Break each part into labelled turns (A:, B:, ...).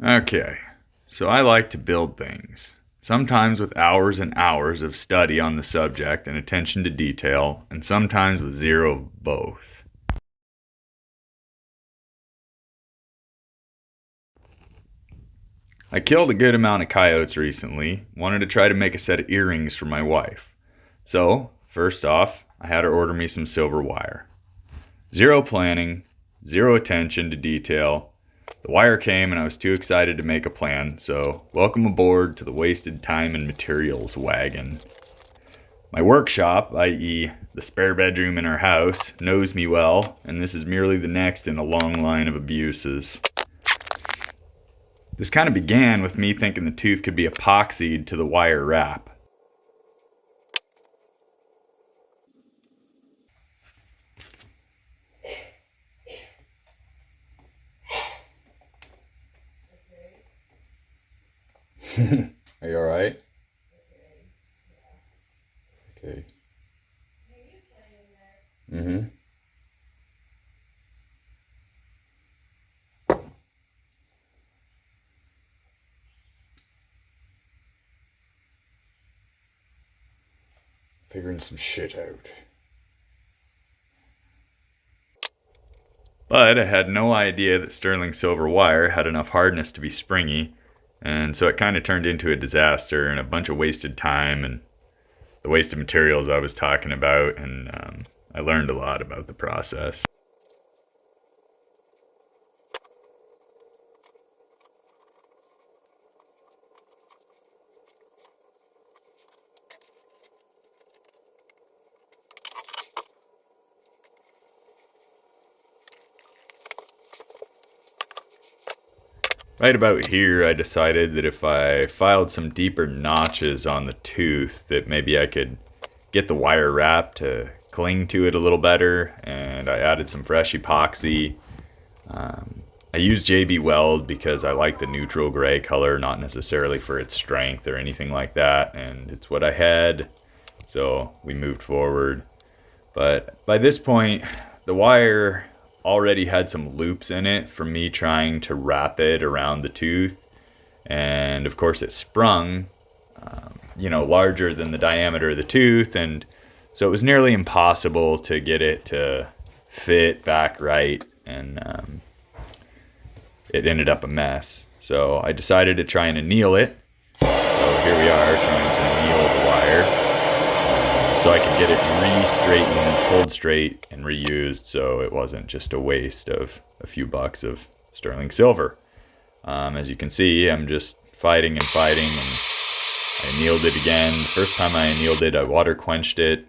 A: Okay, so I like to build things, sometimes with hours and hours of study on the subject and attention to detail, and sometimes with zero of both. I killed a good amount of coyotes recently, wanted to try to make a set of earrings for my wife. So, first off, I had her order me some silver wire. Zero planning, zero attention to detail. The wire came and I was too excited to make a plan, so welcome aboard to the wasted time and materials wagon. My workshop, i.e. the spare bedroom in our house, knows me well, and this is merely the next in a long line of abuses. This kind of began with me thinking the tooth could be epoxied to the wire wrap. Are you alright? Okay. Mm-hmm. Figuring some shit out. But I had no idea that sterling silver wire had enough hardness to be springy, and so it kind of turned into a disaster and a bunch of wasted time and the wasted materials I was talking about, and I learned a lot about the process. Right about here, I decided that if I filed some deeper notches on the tooth, that maybe I could get the wire wrap to cling to it a little better, and I added some fresh epoxy. I used JB Weld because I like the neutral gray color, not necessarily for its strength or anything like that, and it's what I had, so we moved forward. But by this point, the wire already had some loops in it from me trying to wrap it around the tooth, and of course it sprung, larger than the diameter of the tooth, and so it was nearly impossible to get it to fit back right, and it ended up a mess. So I decided to try and anneal it. So here we are trying to anneal the wire so I could get it re-straightened, pulled straight, and reused, so it wasn't just a waste of a few bucks of sterling silver. As you can see, I'm just fighting and fighting, and I annealed it again. The first time I annealed it, I water quenched it.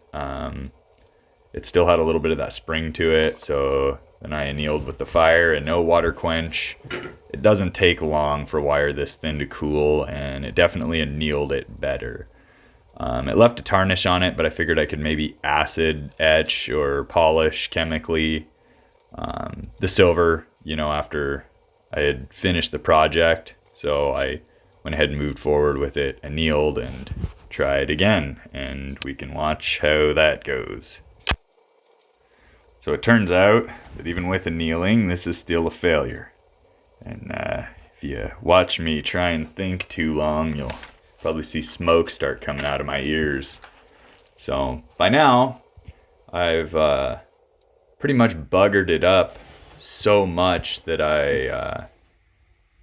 A: It still had a little bit of that spring to it, so then I annealed with the fire and no water quench. It doesn't take long for wire this thin to cool, and it definitely annealed it better. It left a tarnish on it, but I figured I could maybe acid etch or polish chemically the silver, after I had finished the project. So I went ahead and moved forward with it, annealed, and tried again, and we can watch how that goes. So it turns out that even with annealing, this is still a failure. And if you watch me try and think too long, you'll probably see smoke start coming out of my ears. So by now, I've pretty much buggered it up so much that I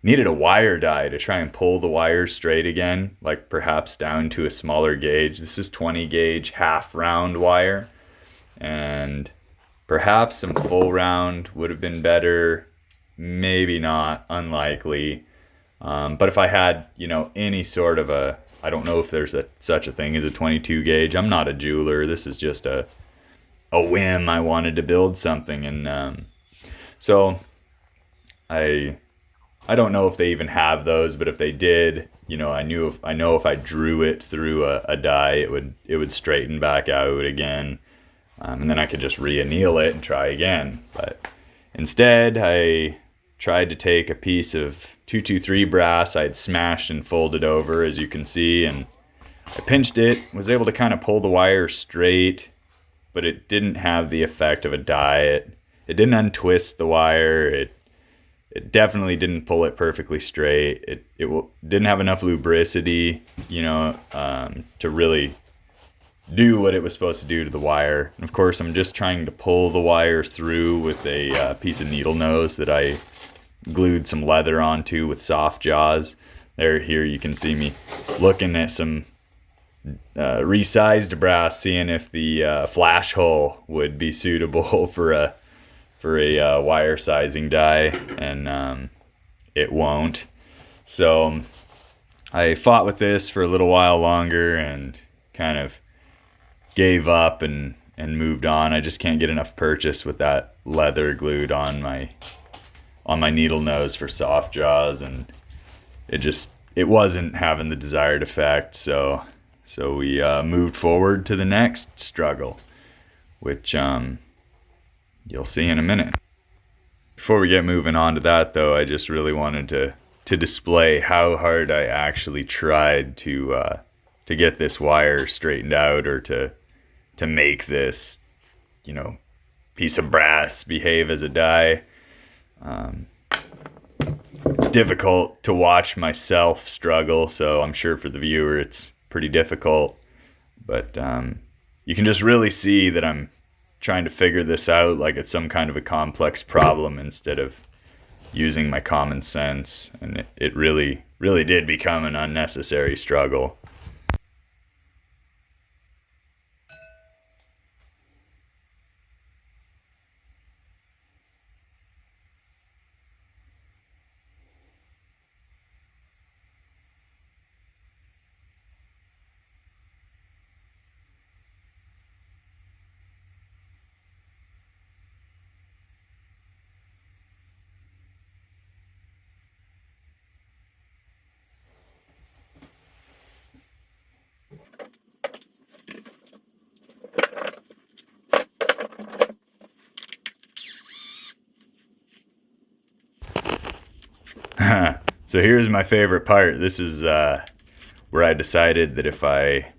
A: needed a wire die to try and pull the wire straight again, like perhaps down to a smaller gauge. This is 20 gauge half round wire, and perhaps some full round would have been better, maybe not, unlikely. But if I had, any sort of I don't know if there's such a thing as a 22 gauge. I'm not a jeweler. This is just a whim. I wanted to build something, and so I don't know if they even have those, but if they did, I know if I drew it through a die, it would straighten back out again, and then I could just re-anneal it and try again. But instead, I tried to take a piece of 223 brass I had smashed and folded over, as you can see, and I pinched it, was able to kind of pull the wire straight, but it didn't have the effect of a die. It didn't untwist the wire. it definitely didn't pull it perfectly straight. Didn't have enough lubricity, to really do what it was supposed to do to the wire. And of course, I'm just trying to pull the wire through with a piece of needle nose that I glued some leather onto with soft jaws. Here you can see me looking at some resized brass, seeing if the flash hole would be suitable for a wire sizing die, and it won't. So I fought with this for a little while longer and kind of gave up and moved on. I just can't get enough purchase with that leather glued on my needle nose for soft jaws, and it wasn't having the desired effect. So we moved forward to the next struggle, which you'll see in a minute. Before we get moving on to that, though, I just really wanted to display how hard I actually tried to get this wire straightened out, or to make this, piece of brass behave as a die. It's difficult to watch myself struggle, so I'm sure for the viewer it's pretty difficult. But you can just really see that I'm trying to figure this out like it's some kind of a complex problem instead of using my common sense, and it really did become an unnecessary struggle. So here's my favorite part. This is where I decided that if I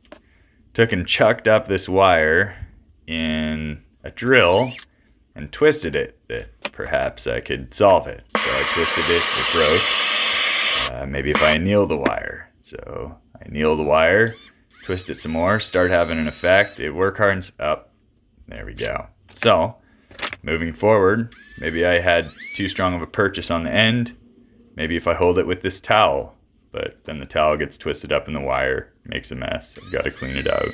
A: took and chucked up this wire in a drill and twisted it, that perhaps I could solve it. So I twisted it, it broke. Maybe if I anneal the wire. So I anneal the wire, twist it some more, start having an effect. It work hard up. There we go. So moving forward, maybe I had too strong of a purchase on the end. Maybe if I hold it with this towel, but then the towel gets twisted up in the wire, makes a mess. I've got to clean it out.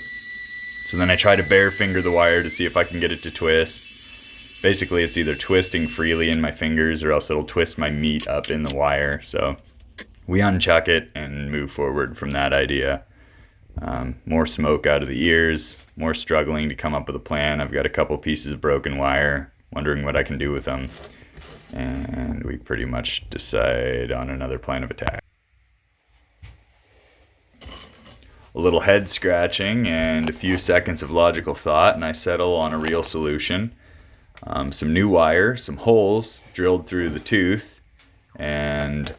A: So then I try to bare finger the wire to see if I can get it to twist. Basically, it's either twisting freely in my fingers or else it'll twist my meat up in the wire. So we unchuck it and move forward from that idea. More smoke out of the ears, more struggling to come up with a plan. I've got a couple pieces of broken wire, wondering what I can do with them. And we pretty much decide on another plan of attack. A little head scratching and a few seconds of logical thought, and I settle on a real solution. Some new wire, some holes drilled through the tooth, and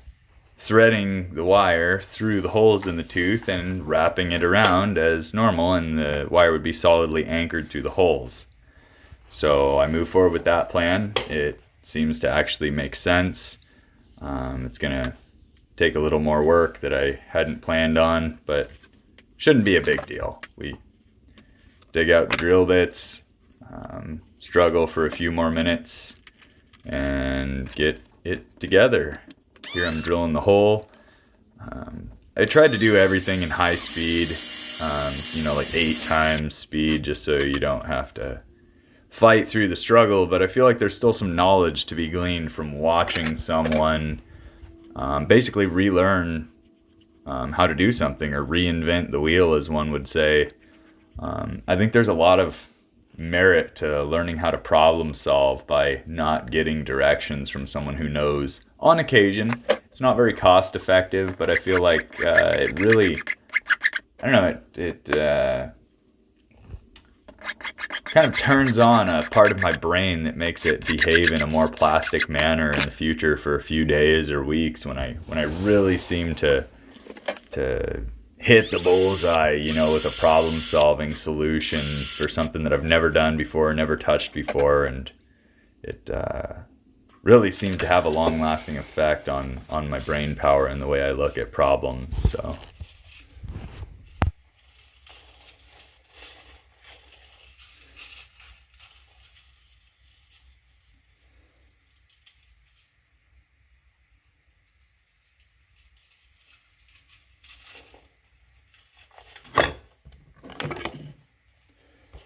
A: threading the wire through the holes in the tooth and wrapping it around as normal, and the wire would be solidly anchored to the holes. So I move forward with that plan. It seems to actually make sense. It's gonna take a little more work that I hadn't planned on, but shouldn't be a big deal. We dig out the drill bits, struggle for a few more minutes, and get it together. Here I'm drilling the hole. I tried to do everything in high speed, like 8 times speed, just so you don't have to fight through the struggle, but I feel like there's still some knowledge to be gleaned from watching someone basically relearn how to do something, or reinvent the wheel, as one would say. I think there's a lot of merit to learning how to problem solve by not getting directions from someone who knows. On occasion, it's not very cost effective, but I feel like it really, I don't know, it kind of turns on a part of my brain that makes it behave in a more plastic manner in the future for a few days or weeks, when I really seem to hit the bullseye, with a problem-solving solution for something that I've never done before, never touched before, and it really seems to have a long-lasting effect on my brain power and the way I look at problems. So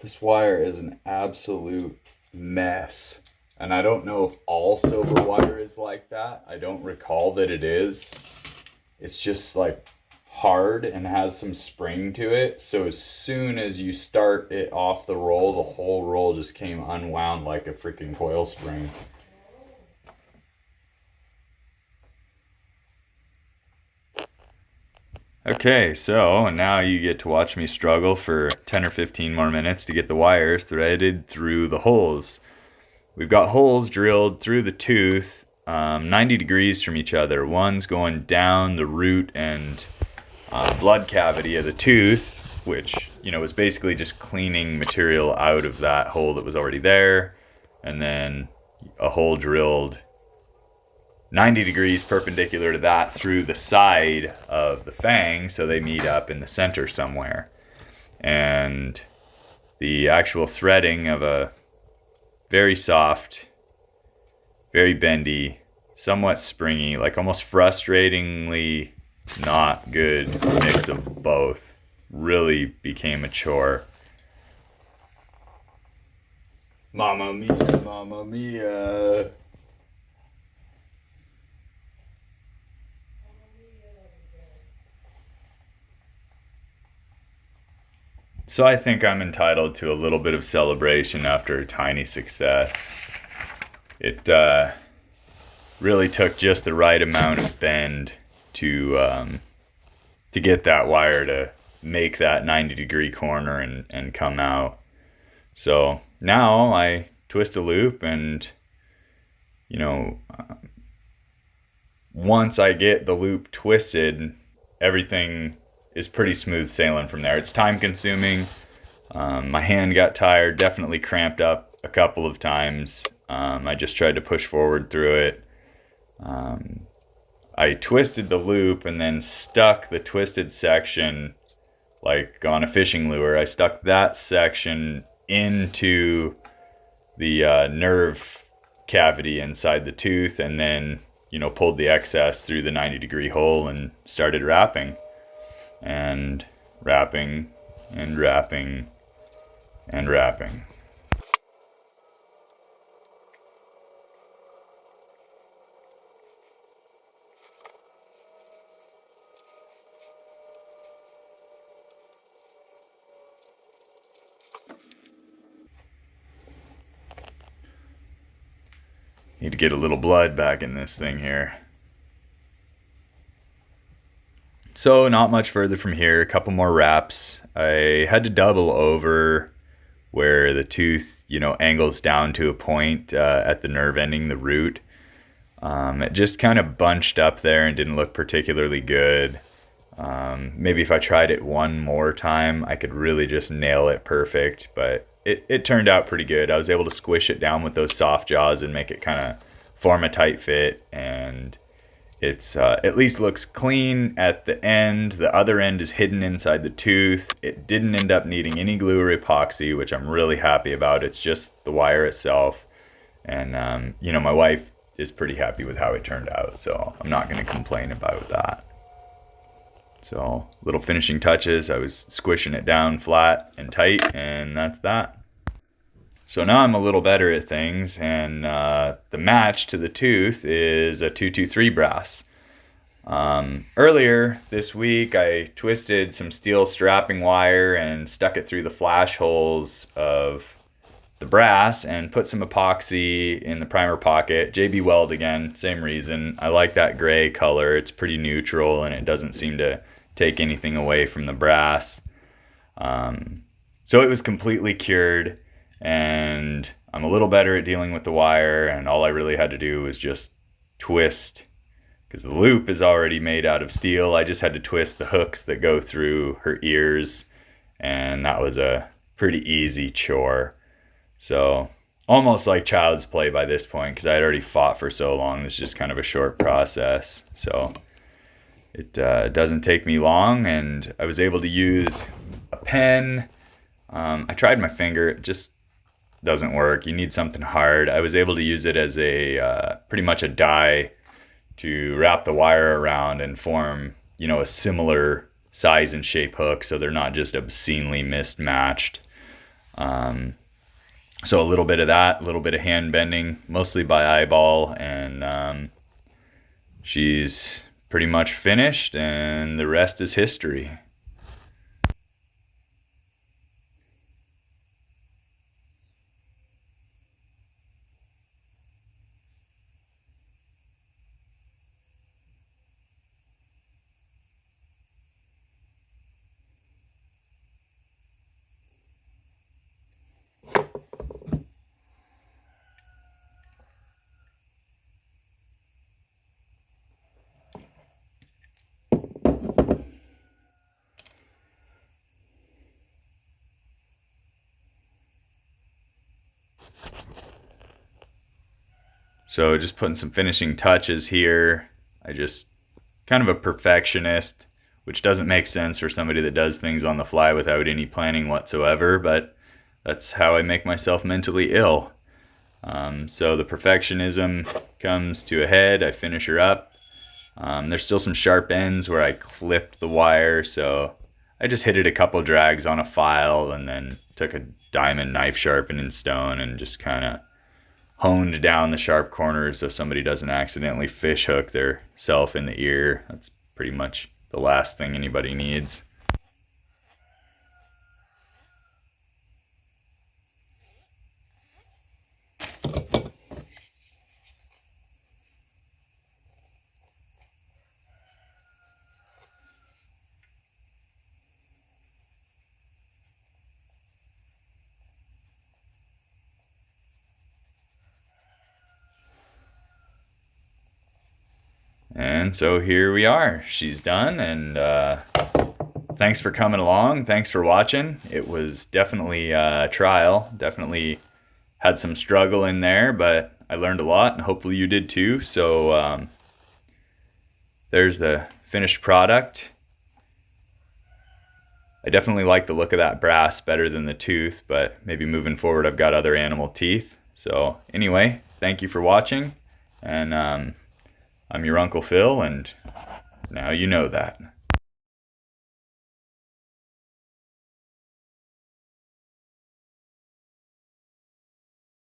A: this wire is an absolute mess. And I don't know if all silver wire is like that. I don't recall that it is. It's just like hard and has some spring to it. So as soon as you start it off the roll, the whole roll just came unwound like a freaking coil spring. Okay, so now you get to watch me struggle for 10 or 15 more minutes to get the wire threaded through the holes. We've got holes drilled through the tooth 90 degrees from each other. One's going down the root and blood cavity of the tooth, which, you know, was basically just cleaning material out of that hole that was already there. And then a hole drilled 90 degrees perpendicular to that through the side of the fang, so they meet up in the center somewhere. And the actual threading of a very soft, very bendy, somewhat springy, like almost frustratingly not good mix of both really became a chore. Mamma mia, mamma mia. So I think I'm entitled to a little bit of celebration after a tiny success. It really took just the right amount of bend to get that wire to make that 90-degree corner and come out. So now I twist a loop, and you know, once I get the loop twisted, everything is pretty smooth sailing from there. It's time consuming. My hand got tired, definitely cramped up a couple of times. I just tried to push forward through it. I twisted the loop and then stuck the twisted section like on a fishing lure. I stuck that section into the nerve cavity inside the tooth, and then, you know, pulled the excess through the 90-degree hole and started wrapping. And wrapping and wrapping and wrapping. Need to get a little blood back in this thing here. So not much further from here, a couple more wraps. I had to double over where the tooth, you know, angles down to a point at the nerve ending, the root. It just kind of bunched up there and didn't look particularly good. Maybe if I tried it one more time, I could really just nail it perfect, but it turned out pretty good. I was able to squish it down with those soft jaws and make it kind of form a tight fit, and it's at least looks clean at the end. The other end is hidden inside the tooth. It didn't end up needing any glue or epoxy, which I'm really happy about. It's just the wire itself. And, you know, my wife is pretty happy with how it turned out, so I'm not going to complain about that. So, little finishing touches. I was squishing it down flat and tight, and that's that. So now I'm a little better at things, and the match to the tooth is a 223 brass. Earlier this week, I twisted some steel strapping wire and stuck it through the flash holes of the brass and put some epoxy in the primer pocket. JB Weld again, same reason. I like that gray color. It's pretty neutral, and it doesn't seem to take anything away from the brass. So it was completely cured, and I'm a little better at dealing with the wire, and all I really had to do was just twist, because the loop is already made out of steel. I just had to twist the hooks that go through her ears, and that was a pretty easy chore. So almost like child's play by this point because I had already fought for so long. It's just kind of a short process. So it doesn't take me long, and I was able to use a pen. I tried my finger, it just doesn't work. You need something hard. I was able to use it as a pretty much a die to wrap the wire around and form, you know, a similar size and shape hook so they're not just obscenely mismatched. So a little bit of that, a little bit of hand bending, mostly by eyeball, and she's pretty much finished, and the rest is history. So just putting some finishing touches here. I just kind of a perfectionist, which doesn't make sense for somebody that does things on the fly without any planning whatsoever, but that's how I make myself mentally ill. So the perfectionism comes to a head. I finish her up. There's still some sharp ends where I clipped the wire, so I just hit it a couple drags on a file and then took a diamond knife sharpening stone and just kind of honed down the sharp corners so somebody doesn't accidentally fish hook their self in the ear. That's pretty much the last thing anybody needs. And so here we are. She's done, and thanks for coming along. Thanks for watching. It was definitely a trial. Definitely had some struggle in there, but I learned a lot, and hopefully you did too. So there's the finished product. I definitely like the look of that brass better than the tooth, but maybe moving forward I've got other animal teeth. So anyway, thank you for watching, and I'm your Uncle Phil, and now you know that.